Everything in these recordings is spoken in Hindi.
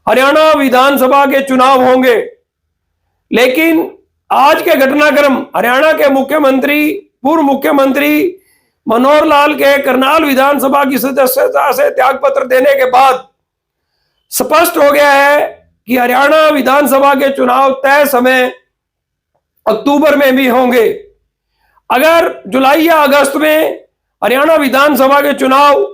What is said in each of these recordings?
हरियाणा विधानसभा के चुनाव होंगे, लेकिन आज के घटनाक्रम हरियाणा के मुख्यमंत्री, पूर्व मुख्यमंत्री मनोहर लाल के करनाल विधानसभा की सदस्यता से त्यागपत्र देने के बाद स्पष्ट हो गया है कि हरियाणा विधानसभा के चुनाव तय समय अक्टूबर में भी होंगे। अगर जुलाई या अगस्त में हरियाणा विधानसभा के चुनाव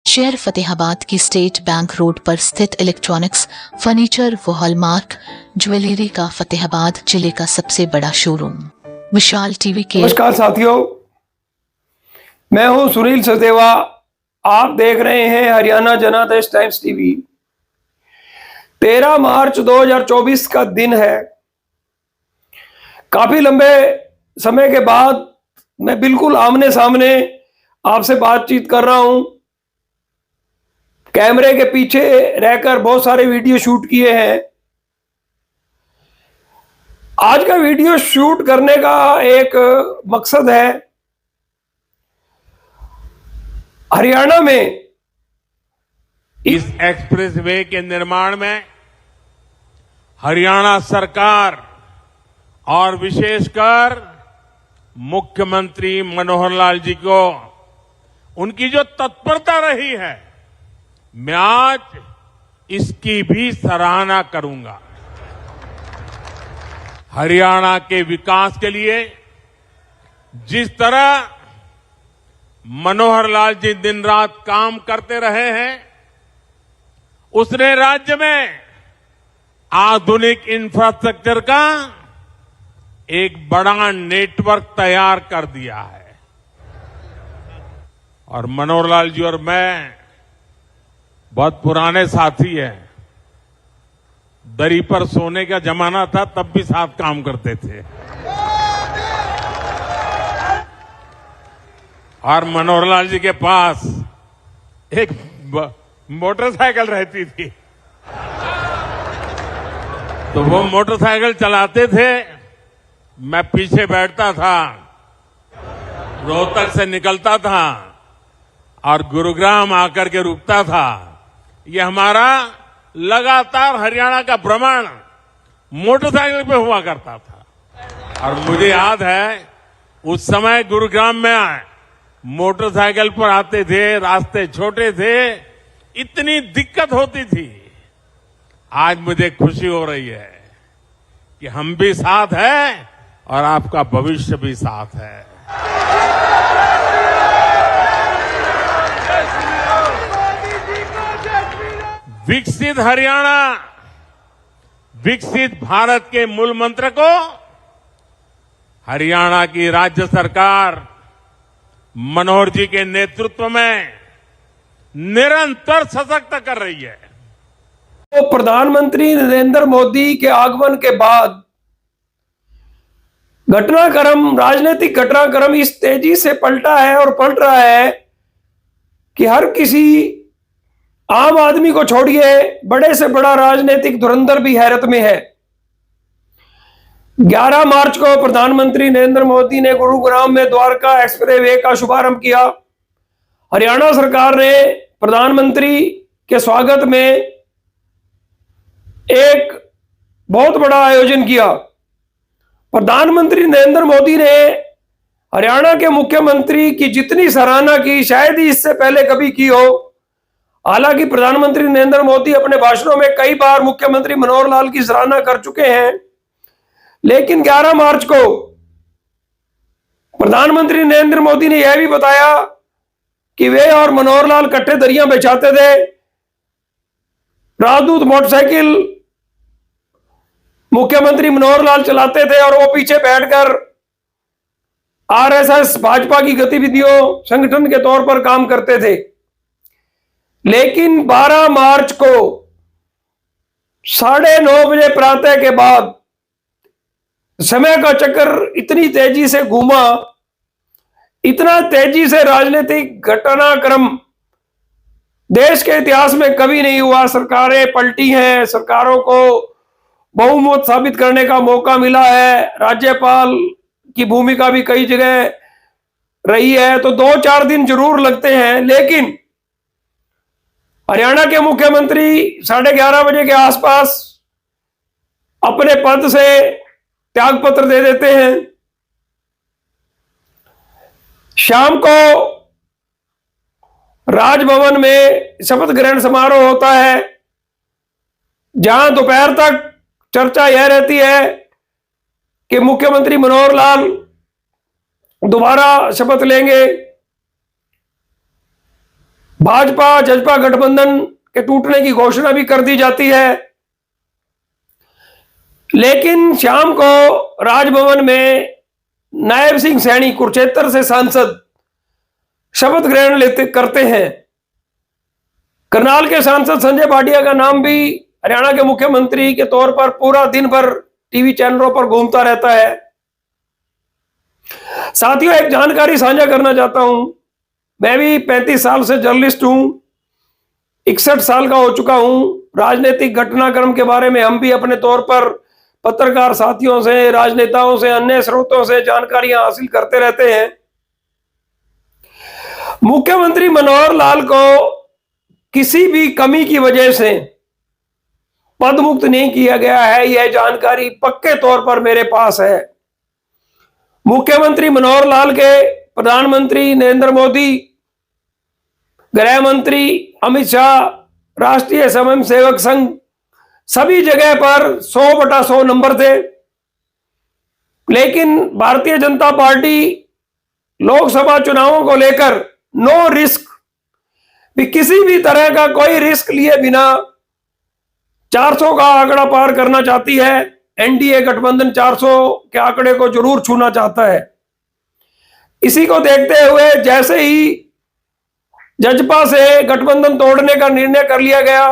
शहर फतेहाबाद की स्टेट बैंक रोड पर स्थित इलेक्ट्रॉनिक्स, फर्नीचर व हॉलमार्क ज्वेलरी का फतेहाबाद जिले का सबसे बड़ा शोरूम विशाल टीवी के। नमस्कार साथियों, मैं हूं सुनील सचदेवा। आप देख रहे हैं हरियाणा जनादेश टाइम्स टीवी। 13 मार्च 2024 का दिन है। काफी लंबे समय के बाद मैं बिल्कुल आमने सामने आपसे बातचीत कर रहा हूं। कैमरे के पीछे रहकर बहुत सारे वीडियो शूट किए हैं। आज का वीडियो शूट करने का एक मकसद है, हरियाणा में इस एक्सप्रेसवे के निर्माण में हरियाणा सरकार और विशेषकर मुख्यमंत्री मनोहर लाल जी को उनकी जो तत्परता रही है, मैं आज इसकी भी सराहना करूंगा। हरियाणा के विकास के लिए जिस तरह मनोहर लाल जी दिन रात काम करते रहे हैं, उसने राज्य में आधुनिक इंफ्रास्ट्रक्चर का एक बड़ा नेटवर्क तैयार कर दिया है। और मनोहर लाल जी और मैं बहुत पुराने साथी हैं। दरी पर सोने का जमाना था, तब भी साथ काम करते थे। और मनोहर लाल जी के पास एक मोटरसाइकिल रहती थी, तो वो मोटरसाइकिल चलाते थे, मैं पीछे बैठता था, रोहतक से निकलता था और गुरुग्राम आकर के रुकता था। ये हमारा लगातार हरियाणा का भ्रमण मोटरसाइकिल पे हुआ करता था। और मुझे याद है उस समय गुरुग्राम में मोटरसाइकिल पर आते थे, रास्ते छोटे थे, इतनी दिक्कत होती थी। आज मुझे खुशी हो रही है कि हम भी साथ हैं और आपका भविष्य भी साथ है। विकसित हरियाणा, विकसित भारत के मूल मंत्र को हरियाणा की राज्य सरकार मनोहर जी के नेतृत्व में निरंतर सशक्त कर रही है। तो प्रधानमंत्री नरेंद्र मोदी के आगमन के बाद घटनाक्रम, राजनीतिक घटनाक्रम इस तेजी से पलटा है और पलट रहा है कि हर किसी, आम आदमी को छोड़िए, बड़े से बड़ा राजनीतिक धुरंधर भी हैरत में है। 11 मार्च को प्रधानमंत्री नरेंद्र मोदी ने गुरुग्राम में द्वारका एक्सप्रेसवे का शुभारंभ किया। हरियाणा सरकार ने प्रधानमंत्री के स्वागत में एक बहुत बड़ा आयोजन किया। प्रधानमंत्री नरेंद्र मोदी ने हरियाणा के मुख्यमंत्री की जितनी सराहना की, शायद ही इससे पहले कभी की हो। हालांकि प्रधानमंत्री नरेंद्र मोदी अपने भाषणों में कई बार मुख्यमंत्री मनोहर लाल की सराहना कर चुके हैं, लेकिन 11 मार्च को प्रधानमंत्री नरेंद्र मोदी ने यह भी बताया कि वे और मनोहर लाल इकट्ठे दरियां बिछाते थे। राजदूत मोटरसाइकिल मुख्यमंत्री मनोहर लाल चलाते थे और वो पीछे बैठकर आरएसएस भाजपा की गतिविधियों, संगठन के तौर पर काम करते थे। लेकिन 12 मार्च को 9:30 बजे प्रातः के बाद समय का चक्कर इतनी तेजी से घूमा, इतना तेजी से राजनीतिक घटनाक्रम देश के इतिहास में कभी नहीं हुआ। सरकारें पलटी हैं, सरकारों को बहुमत साबित करने का मौका मिला है, राज्यपाल की भूमिका भी कई जगह रही है, तो 2-4 दिन जरूर लगते हैं। लेकिन हरियाणा के मुख्यमंत्री 11:30 बजे के आसपास अपने पद से त्यागपत्र दे देते हैं। शाम को राजभवन में शपथ ग्रहण समारोह होता है, जहां दोपहर तक चर्चा यह रहती है कि मुख्यमंत्री मनोहर लाल दोबारा शपथ लेंगे। भाजपा जजपा गठबंधन के टूटने की घोषणा भी कर दी जाती है। लेकिन शाम को राजभवन में नायब सिंह सैनी कुरुक्षेत्र से सांसद शपथ ग्रहण करते हैं। करनाल के सांसद संजय भाटिया का नाम भी हरियाणा के मुख्यमंत्री के तौर पर पूरा दिन भर टीवी चैनलों पर घूमता रहता है। साथियों, एक जानकारी साझा करना चाहता हूं। मैं भी 35 साल से जर्नलिस्ट हूं, 61 साल का हो चुका हूं। राजनीतिक घटनाक्रम के बारे में हम भी अपने तौर पर पत्रकार साथियों से, राजनेताओं से, अन्य स्रोतों से जानकारियां हासिल करते रहते हैं। मुख्यमंत्री मनोहर लाल को किसी भी कमी की वजह से पदमुक्त नहीं किया गया है, यह जानकारी पक्के तौर पर मेरे पास है। मुख्यमंत्री मनोहर लाल के प्रधानमंत्री नरेंद्र मोदी, गृह मंत्री अमित शाह, राष्ट्रीय स्वयं सेवक संघ, सभी जगह पर 100/100 नंबर थे। लेकिन भारतीय जनता पार्टी लोकसभा चुनावों को लेकर नो रिस्क, भी किसी भी तरह का कोई रिस्क लिए बिना 400 का आंकड़ा पार करना चाहती है। एनडीए गठबंधन 400 के आंकड़े को जरूर छूना चाहता है। इसी को देखते हुए जैसे ही जजपा से गठबंधन तोड़ने का निर्णय कर लिया गया,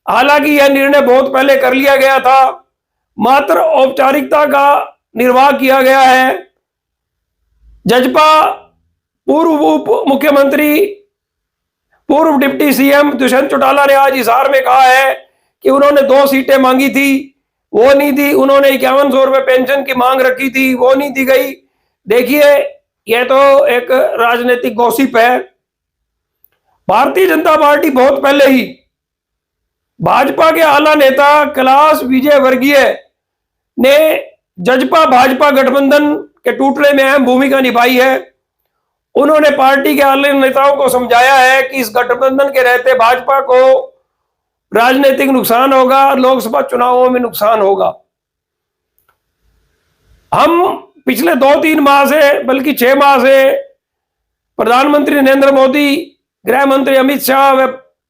हालांकि यह निर्णय बहुत पहले कर लिया गया था, मात्र औपचारिकता का निर्वाह किया गया है। जजपा पूर्व उप मुख्यमंत्री, पूर्व डिप्टी सीएम दुष्यंत चौटाला ने आज हिसार में कहा है कि उन्होंने 2 सीटें मांगी थी, वो नहीं दी। उन्होंने 5100 रुपए पेंशन की मांग रखी थी, वो नहीं दी गई। देखिए, यह तो एक राजनीतिक गॉसिप है। भारतीय जनता पार्टी बहुत पहले ही भाजपा के आला नेता कैलाश विजयवर्गीय ने जजपा भाजपा गठबंधन के टूटने में अहम भूमिका निभाई है। उन्होंने पार्टी के आला नेताओं को समझाया है कि इस गठबंधन के रहते भाजपा को राजनीतिक नुकसान होगा, लोकसभा चुनावों में नुकसान होगा। हम पिछले 2-3 माह से, बल्कि 6 माह से प्रधानमंत्री नरेंद्र मोदी, गृह मंत्री अमित शाह व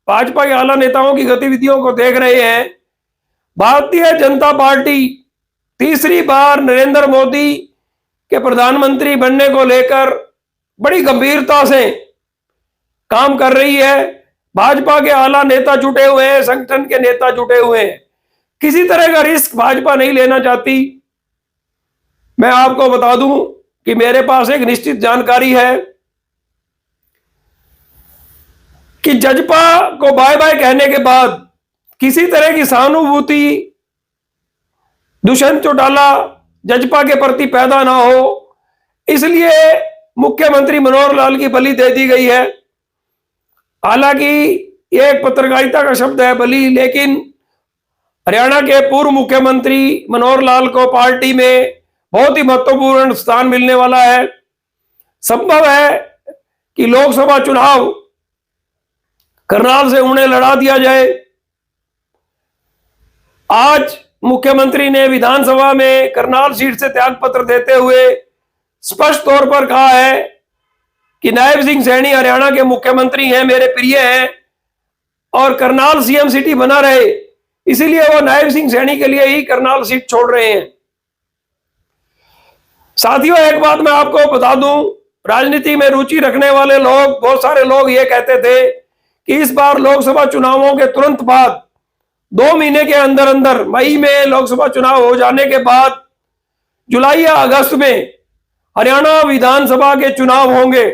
भाजपा के आला नेताओं की गतिविधियों को देख रहे हैं। भारतीय जनता पार्टी तीसरी बार नरेंद्र मोदी के प्रधानमंत्री बनने को लेकर बड़ी गंभीरता से काम कर रही है। भाजपा के आला नेता जुटे हुए हैं, संगठन के नेता जुटे हुए हैं। किसी तरह का रिस्क भाजपा नहीं लेना चाहती। मैं आपको बता दूं कि मेरे पास एक निश्चित जानकारी है कि जजपा को बाय बाय कहने के बाद किसी तरह की सहानुभूति दुष्यंत चौटाला जजपा के प्रति पैदा ना हो, इसलिए मुख्यमंत्री मनोहर लाल की बलि दे दी गई है। हालांकि यह एक पत्रकारिता का शब्द है बलि, लेकिन हरियाणा के पूर्व मुख्यमंत्री मनोहर लाल को पार्टी में बहुत ही महत्वपूर्ण स्थान मिलने वाला है। संभव है कि लोकसभा चुनाव करनाल से उन्हें लड़ा दिया जाए। आज मुख्यमंत्री ने विधानसभा में करनाल सीट से त्यागपत्र देते हुए स्पष्ट तौर पर कहा है कि नायब सिंह सैनी हरियाणा के मुख्यमंत्री हैं, मेरे प्रिय हैं, और करनाल सीएम सिटी बना रहे, इसीलिए वो नायब सिंह सैनी के लिए ही करनाल सीट छोड़ रहे हैं। साथियों, एक बात मैं आपको बता दूं, राजनीति में रुचि रखने वाले लोग, बहुत सारे लोग ये कहते थे कि इस बार लोकसभा चुनावों के तुरंत बाद 2 महीने के अंदर अंदर मई में लोकसभा चुनाव हो जाने के बाद जुलाई या अगस्त में हरियाणा विधानसभा के चुनाव होंगे।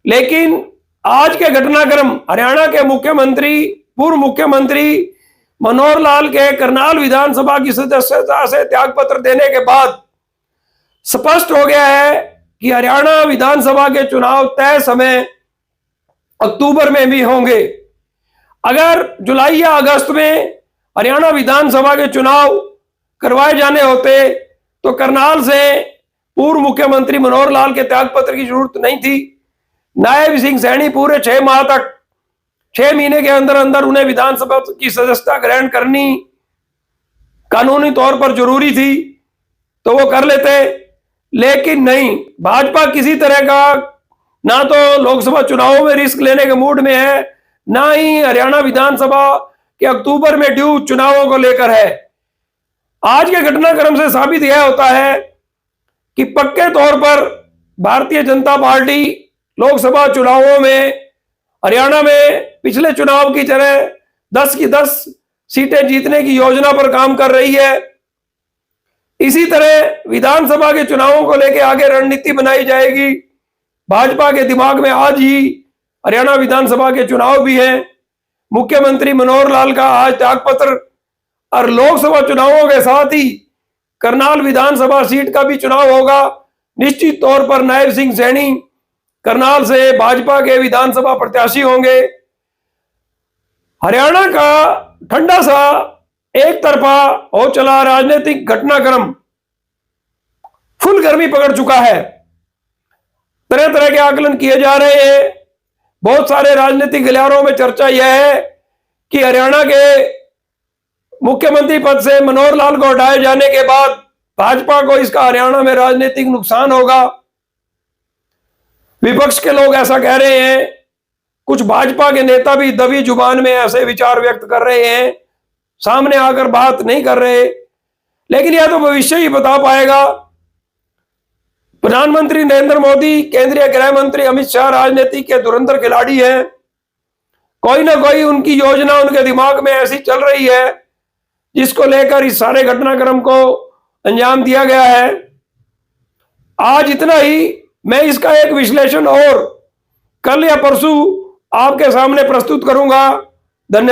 लेकिन आज के घटनाक्रम हरियाणा के मुख्यमंत्री पूर्व मुख्यमंत्री मनोहर लाल के करनाल विधानसभा की सदस्यता से त्यागपत्र देने के बाद स्पष्ट हो गया है कि हरियाणा विधानसभा के चुनाव तय समय अक्टूबर में भी होंगे। अगर जुलाई या अगस्त में हरियाणा विधानसभा के चुनाव करवाए जाने होते तो करनाल से पूर्व मुख्यमंत्री मनोहर लाल के त्यागपत्र की जरूरत नहीं थी। नायब सिंह सैनी पूरे 6 माह तक 6 महीने के अंदर अंदर उन्हें विधानसभा की सदस्यता ग्रहण करनी कानूनी तौर पर जरूरी थी तो वो कर लेते, लेकिन नहीं। भाजपा किसी तरह का ना तो लोकसभा चुनावों में रिस्क लेने के मूड में है, ना ही हरियाणा विधानसभा के अक्टूबर में ड्यू चुनावों को लेकर है। आज के घटनाक्रम से साबित यह होता है कि पक्के तौर पर भारतीय जनता पार्टी लोकसभा चुनावों में हरियाणा में पिछले चुनाव की तरह 10 की 10 सीटें जीतने की योजना पर काम कर रही है। इसी तरह विधानसभा के चुनावों को लेकर आगे रणनीति बनाई जाएगी। भाजपा के दिमाग में आज ही हरियाणा विधानसभा के चुनाव भी हैं। मुख्यमंत्री मनोहर लाल का आज त्यागपत्र और लोकसभा चुनावों के साथ ही करनाल विधानसभा सीट का भी चुनाव होगा। निश्चित तौर पर नायब सिंह सैनी करनाल से भाजपा के विधानसभा प्रत्याशी होंगे। हरियाणा का ठंडा सा एक तरफा हो चला राजनीतिक घटनाक्रम फुल गर्मी पकड़ चुका है। तरह तरह के आकलन किए जा रहे हैं। बहुत सारे राजनीतिक गलियारों में चर्चा यह है कि हरियाणा के मुख्यमंत्री पद से मनोहर लाल को हटाए जाने के बाद भाजपा को इसका हरियाणा में राजनीतिक नुकसान होगा। विपक्ष के लोग ऐसा कह रहे हैं, कुछ भाजपा के नेता भी दबी जुबान में ऐसे विचार व्यक्त कर रहे हैं, सामने आकर बात नहीं कर रहे। लेकिन यह तो भविष्य ही बता पाएगा। प्रधानमंत्री नरेंद्र मोदी, केंद्रीय गृह मंत्री अमित शाह राजनीति के धुरंधर खिलाड़ी हैं। कोई ना कोई उनकी योजना उनके दिमाग में ऐसी चल रही है जिसको लेकर इस सारे घटनाक्रम को अंजाम दिया गया है। आज इतना ही। मैं इसका एक विश्लेषण और कल या परसों आपके सामने प्रस्तुत करूंगा। धन्यवाद।